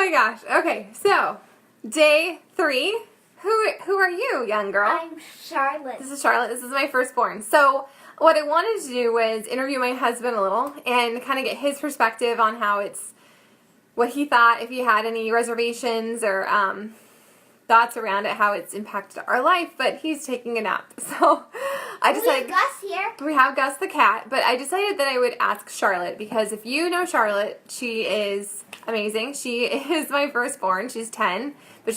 my gosh. Okay, so day 3. Who are you, young girl? I'm Charlotte. This is Charlotte. This is my firstborn. So what I wanted to do was interview my husband a little and kind of get his perspective on what he thought, if he had any reservations or thoughts around it, how it's impacted our life. But he's taking a nap, so I decided. We have Gus here. We have Gus the cat, but I decided that I would ask Charlotte because if you know Charlotte, she is amazing. She is my firstborn. She's 10, but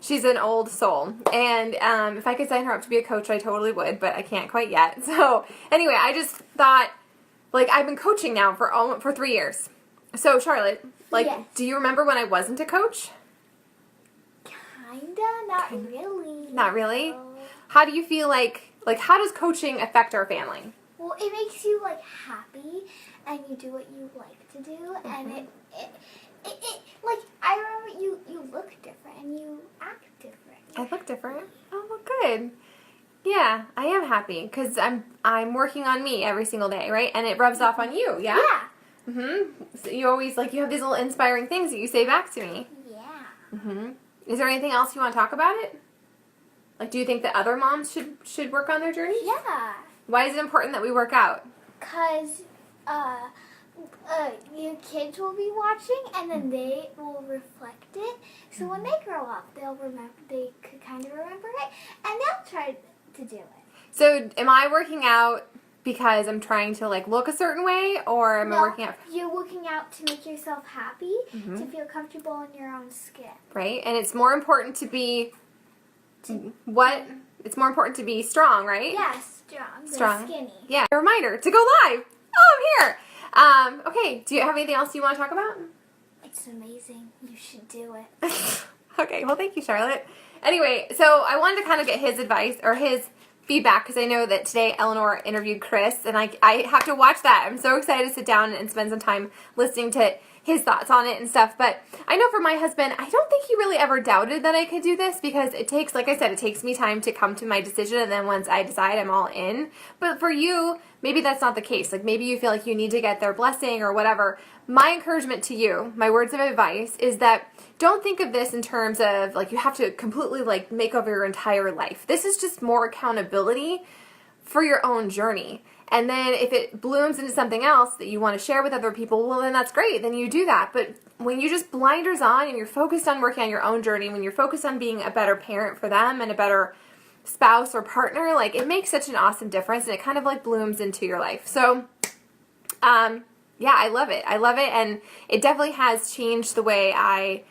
she's an old soul. And if I could sign her up to be a coach, I totally would, but I can't quite yet. So anyway, I just thought, like, I've been coaching now for 3 years. So Charlotte, like, Yes. Do you remember when I wasn't a coach? Kinda, not really. Not really? No. How do you feel like how does coaching affect our family? Well, it makes you like happy, and you do what you like to do, and it like I remember you look different and you act different. I look different. Oh, well, good. Yeah, I am happy because I'm working on me every single day, right? And it rubs off on you, yeah? Yeah. So you always you have these little inspiring things that you say back to me. Yeah. Is there anything else you want to talk about it? Like, do you think that other moms should work on their journey? Yeah. Why is it important that we work out? 'Cause your kids will be watching, and then they will reflect it. So when they grow up, they'll remember. They could kind of remember it, and they'll try to do it. So, am I working out because I'm trying to look a certain way, or am I working out? You're working out to make yourself happy, to feel comfortable in your own skin. Right, and it's more important to be what? It's more important to be strong, right? Yeah, strong. Than skinny. Yeah. A reminder to go live. Oh, I'm here. Okay. Do you have anything else you want to talk about? It's amazing. You should do it. Okay. Well, thank you, Charlotte. Anyway, so I wanted to kind of get his advice or his feedback because I know that today Eleanor interviewed Chris, and I have to watch that. I'm so excited to sit down and spend some time listening to his thoughts on it and stuff. But I know for my husband, I don't think he really ever doubted that I could do this because it takes, like I said, it takes me time to come to my decision, and then once I decide, I'm all in. But for you, maybe that's not the case. Like, maybe you feel like you need to get their blessing or whatever. My encouragement to you, my words of advice, is that don't think of this in terms of you have to completely make over your entire life. This is just more accountability for your own journey. And then if it blooms into something else that you want to share with other people, well, then that's great. Then you do that. But when you just blinders on and you're focused on working on your own journey, when you're focused on being a better parent for them and a better spouse or partner, it makes such an awesome difference, and it kind of blooms into your life. So, yeah, I love it. I love it, and it definitely has changed the way I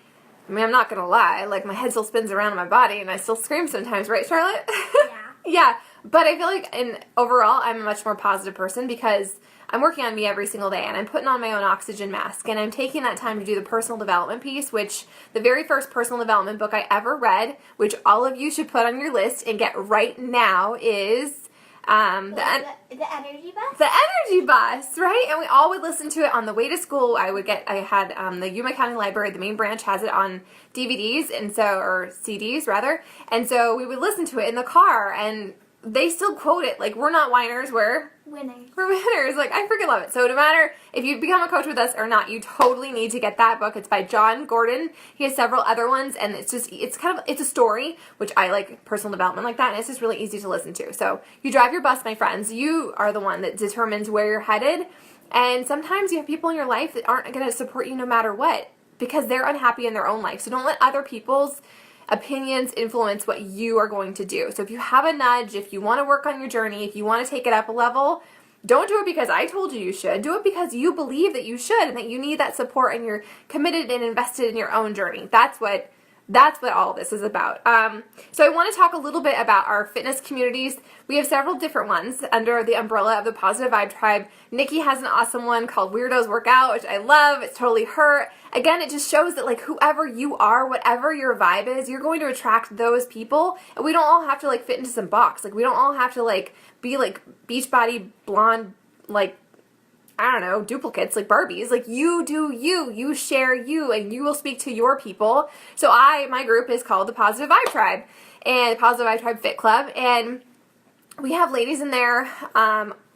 mean, I'm not going to lie. My head still spins around in my body, and I still scream sometimes, right, Charlotte? Yeah. Yeah, but I feel like overall, I'm a much more positive person because I'm working on me every single day, and I'm putting on my own oxygen mask, and I'm taking that time to do the personal development piece, which the very first personal development book I ever read, which all of you should put on your list and get right now, is the Energy Bus? The Energy Bus, right? And we all would listen to it on the way to school. I had the Yuma County Library, the main branch has it on DVDs, or CDs rather, and so we would listen to it in the car, and they still quote it, we're not whiners, we're winners. We're winners. I freaking love it. So no matter if you become a coach with us or not, you totally need to get that book. It's by John Gordon. He has several other ones, and it's a story, which I like personal development like that, and it's just really easy to listen to. So you drive your bus, my friends. You are the one that determines where you're headed, and sometimes you have people in your life that aren't going to support you no matter what because they're unhappy in their own life. So don't let other people's opinions influence what you are going to do. So if you have a nudge, if you want to work on your journey, if you want to take it up a level, don't do it because I told you should. Do it because you believe that you should and that you need that support and you're committed and invested in your own journey. That's what all this is about. So I want to talk a little bit about our fitness communities. We have several different ones under the umbrella of the Positive Vibe Tribe. Nikki has an awesome one called Weirdos Workout, which I love. It's totally her. Again, it just shows that whoever you are, whatever your vibe is, you're going to attract those people. And we don't all have to fit into some box. We don't all have to be Beachbody blonde, I don't know, duplicates, Barbies. You do you share you, and you will speak to your people. So my group is called the Positive Vibe Tribe, and the Positive Vibe Tribe Fit Club, and we have ladies in there,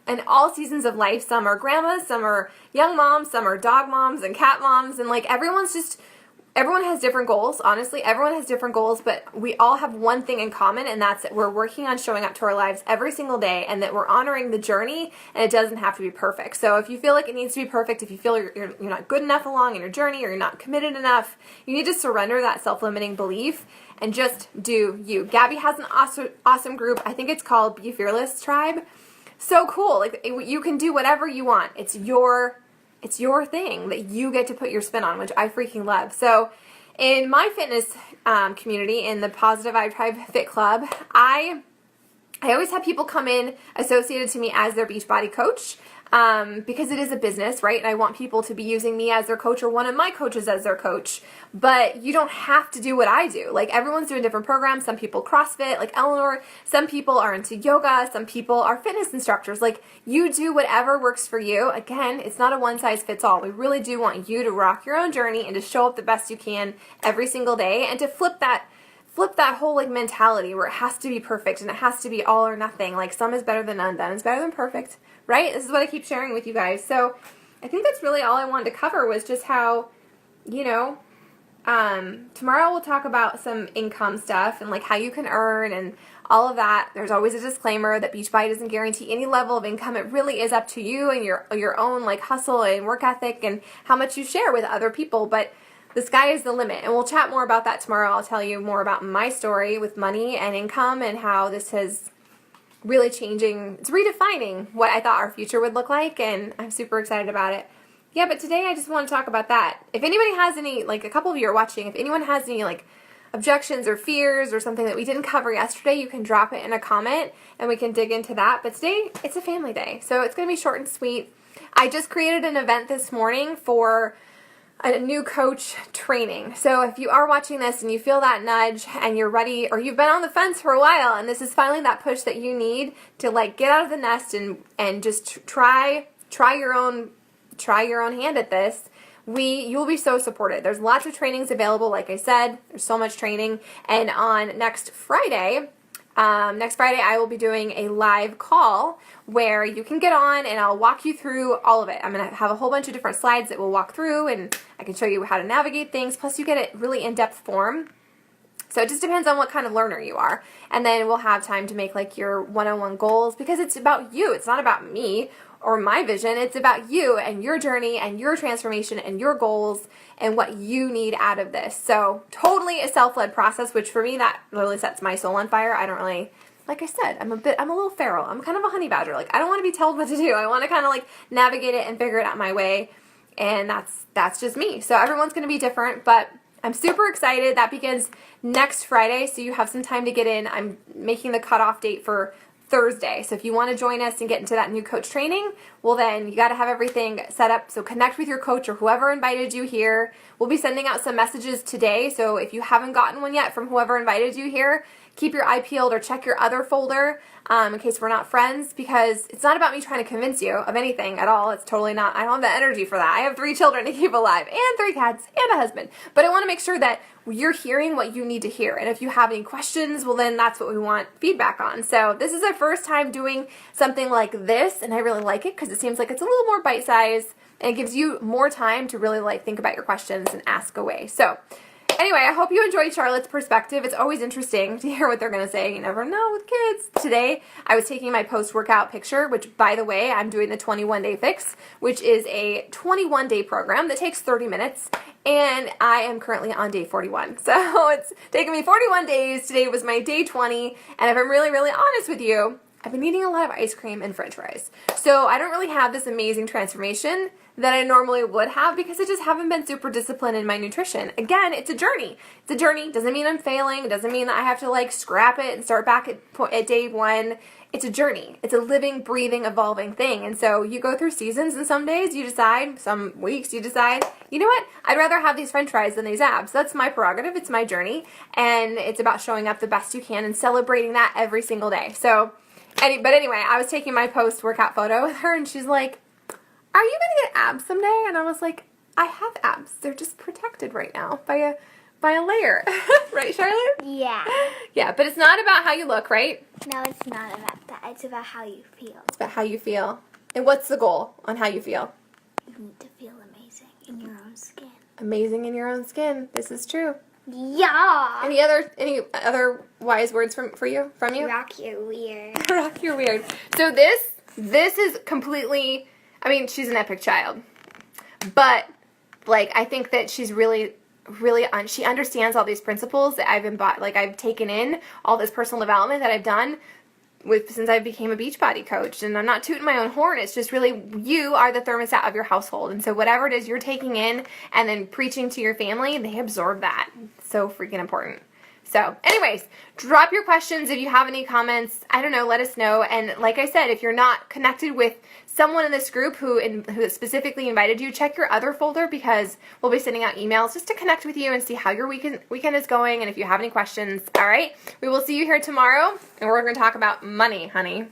in all seasons of life. Some are grandmas, some are young moms, some are dog moms and cat moms, and everyone's just everyone has different goals, honestly. Everyone has different goals, but we all have one thing in common, and that's that we're working on showing up to our lives every single day, and that we're honoring the journey, and it doesn't have to be perfect. So if you feel like it needs to be perfect, if you feel you're not good enough along in your journey, or you're not committed enough, you need to surrender that self-limiting belief and just do you. Gabby has an awesome group. I think it's called Be Fearless Tribe. So cool. Like, you can do whatever you want. It's your thing that you get to put your spin on, which I freaking love. So in my fitness community, in the Positive Vibe Tribe Fit Club, I always have people come in associated to me as their Beachbody coach, because it is a business, right? And I want people to be using me as their coach or one of my coaches as their coach. But you don't have to do what I do. Like, everyone's doing different programs. Some people CrossFit, like Eleanor. Some people are into yoga. Some people are fitness instructors. Like, you do whatever works for you. Again, it's not a one-size-fits-all. We really do want you to rock your own journey and to show up the best you can every single day, and to flip that whole like mentality where it has to be perfect and it has to be all or nothing. Like, some is better than none. Done is better than perfect, right? This is what I keep sharing with you guys. So I think that's really all I wanted to cover, was just how, tomorrow we'll talk about some income stuff and like how you can earn and all of that. There's always a disclaimer that Beachbody doesn't guarantee any level of income. It really is up to you and your own like hustle and work ethic and how much you share with other people. But the sky is the limit, and we'll chat more about that tomorrow. I'll tell you more about my story with money and income and how this has really it's redefining what I thought our future would look like, and I'm super excited about it. Yeah, but today I just want to talk about that. If anybody has any, like a couple of you are watching, if anyone has any like objections or fears or something that we didn't cover yesterday, you can drop it in a comment and we can dig into that. But today, it's a family day, so it's going to be short and sweet. I just created an event this morning for a new coach training. So if you are watching this and you feel that nudge and you're ready, or you've been on the fence for a while and this is finally that push that you need to like get out of the nest and just try your own hand at this, you'll be so supported. There's lots of trainings available. Like I said, there's so much training. And on next Friday, I will be doing a live call where you can get on and I'll walk you through all of it. I'm going to have a whole bunch of different slides that we'll walk through, and I can show you how to navigate things. Plus, you get it really in-depth form. So it just depends on what kind of learner you are. And then we'll have time to make like your one-on-one goals, because it's about you. It's not about me or my vision. It's about you and your journey and your transformation and your goals and what you need out of this. So totally a self-led process, which for me, that really sets my soul on fire. I don't really, like I said, I'm a little feral. I'm kind of a honey badger. Like, I don't want to be told what to do. I want to kind of like navigate it and figure it out my way. And that's just me. So everyone's going to be different, but I'm super excited. That begins next Friday, so you have some time to get in. I'm making the cutoff date for Thursday. So if you want to join us and get into that new coach training, well then you got to have everything set up. So connect with your coach or whoever invited you here. We'll be sending out some messages today. So if you haven't gotten one yet from whoever invited you here, keep your eye peeled or check your other folder in case we're not friends, because it's not about me trying to convince you of anything at all. It's totally not. I don't have the energy for that. I have 3 children to keep alive and 3 cats and a husband. But I want to make sure that you're hearing what you need to hear. And if you have any questions, well then that's what we want feedback on. So this is our first time doing something like this, and I really like it because it seems like it's a little more bite-sized and it gives you more time to really like think about your questions and ask away. So anyway, I hope you enjoyed Charlotte's perspective. It's always interesting to hear what they're going to say. You never know with kids. Today, I was taking my post-workout picture, which, by the way, I'm doing the 21-day fix, which is a 21-day program that takes 30 minutes, and I am currently on day 41. So it's taken me 41 days. Today was my day 20, and if I'm really, really honest with you, I've been eating a lot of ice cream and french fries. So I don't really have this amazing transformation that I normally would have because I just haven't been super disciplined in my nutrition. Again, it's a journey. It's a journey. Doesn't mean I'm failing. It doesn't mean that I have to like scrap it and start back at day 1. It's a journey. It's a living, breathing, evolving thing. And so you go through seasons, and some days you decide, some weeks you decide, you know what? I'd rather have these french fries than these abs. That's my prerogative. It's my journey. And it's about showing up the best you can and celebrating that every single day. So but anyway, I was taking my post-workout photo with her, and she's like, are you going to get abs someday? And I was like, I have abs. They're just protected right now by a layer. Right, Charlotte? Yeah. Yeah, but it's not about how you look, right? No, it's not about that. It's about how you feel. It's about how you feel. And what's the goal on how you feel? You need to feel amazing in your own skin. amazing in your own skin. This is true. Yeah. Any other wise words for you? Rock, you're weird. Rock, you're weird. So this is completely, I mean, she's an epic child. But, like, I think that she's really, she understands all these principles that I've taken in, all this personal development that I've done since I became a Beachbody coach. And I'm not tooting my own horn. It's just really, you are the thermostat of your household. And so whatever it is you're taking in and then preaching to your family, they absorb that. So freaking important. So anyways, drop your questions if you have any comments. I don't know, let us know. And like I said, if you're not connected with someone in this group who specifically invited you, check your other folder because we'll be sending out emails just to connect with you and see how your weekend is going and if you have any questions. All right, we will see you here tomorrow and we're going to talk about money, honey.